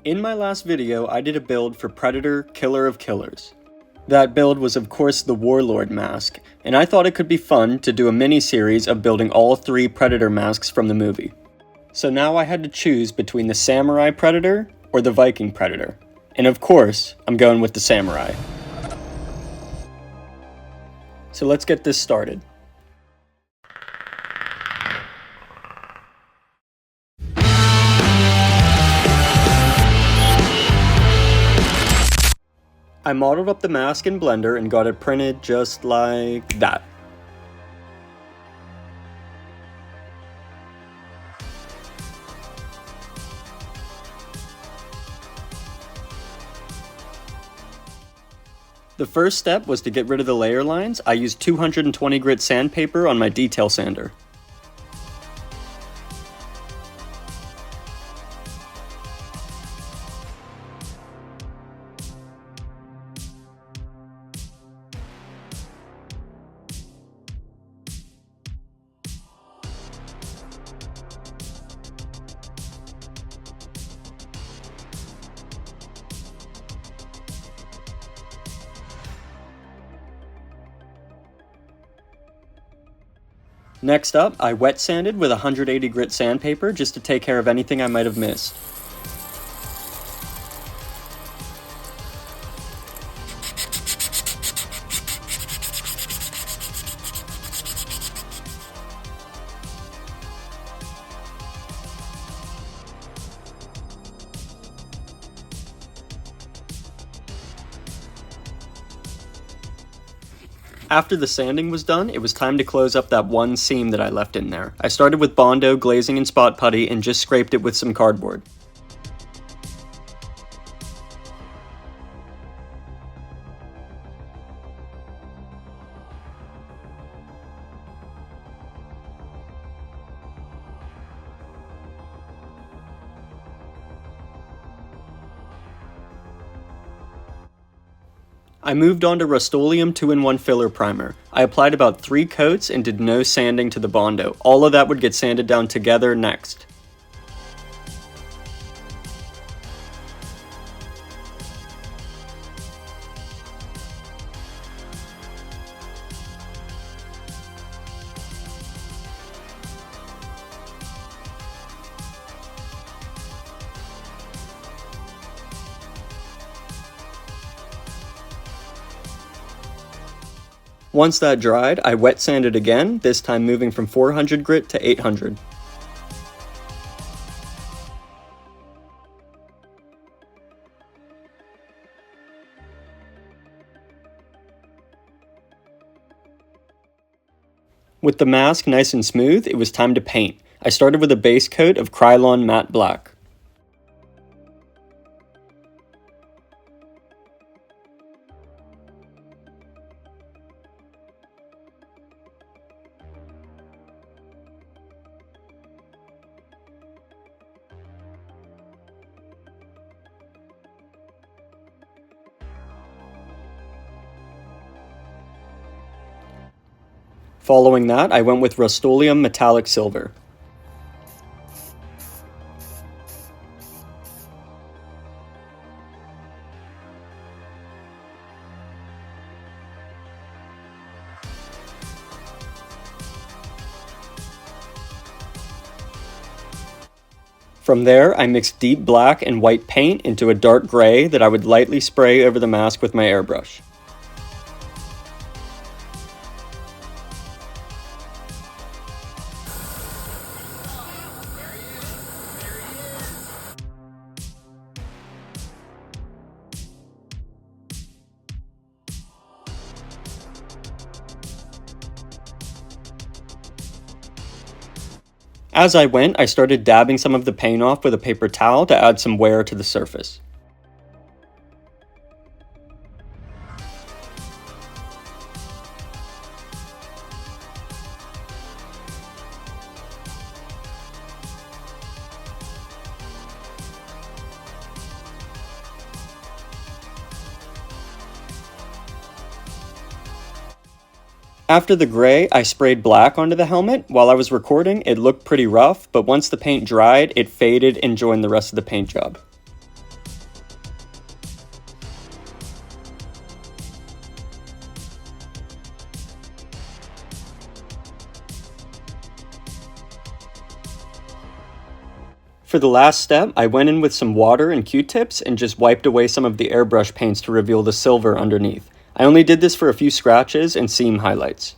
In my last video, I did a build for Predator, Killer of Killers. That build was of course the Warlord mask, and I thought it could be fun to do a mini-series of building all 3 Predator masks from the movie. So now I had to choose between the Samurai Predator or the Viking Predator. And of course, I'm going with the Samurai. So let's get this started. I modeled up the mask in Blender and got it printed just like that. The first step was to get rid of the layer lines. I used 220 grit sandpaper on my detail sander. Next up, I wet sanded with 180 grit sandpaper just to take care of anything I might have missed. After the sanding was done, it was time to close up that one seam that I left in there. I started with Bondo, glazing, and spot putty, and just scraped it with some cardboard. I moved on to Rust-Oleum 2-in-1 filler primer. I applied about 3 coats and did no sanding to the Bondo. All of that would get sanded down together next. Once that dried, I wet sanded again, this time moving from 400 grit to 800. With the mask nice and smooth, it was time to paint. I started with a base coat of Krylon Matte Black. Following that, I went with Rust-Oleum Metallic Silver. From there, I mixed deep black and white paint into a dark gray that I would lightly spray over the mask with my airbrush. As I went, I started dabbing some of the paint off with a paper towel to add some wear to the surface. After the gray, I sprayed black onto the helmet. While I was recording, it looked pretty rough, but once the paint dried, it faded and joined the rest of the paint job. For the last step, I went in with some water and Q-tips and just wiped away some of the airbrush paints to reveal the silver underneath. I only did this for a few scratches and seam highlights.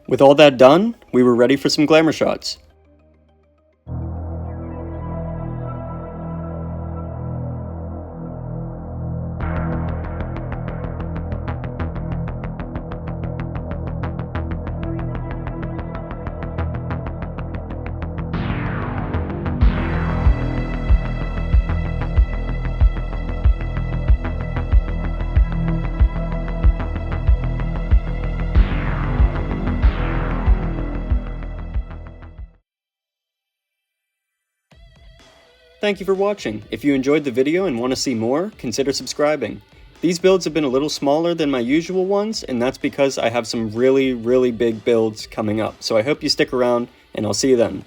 With all that done, we were ready for some glamour shots. Thank you for watching. If you enjoyed the video and want to see more, consider subscribing. These builds have been a little smaller than my usual ones, and that's because I have some really big builds coming up. So I hope you stick around, and I'll see you then.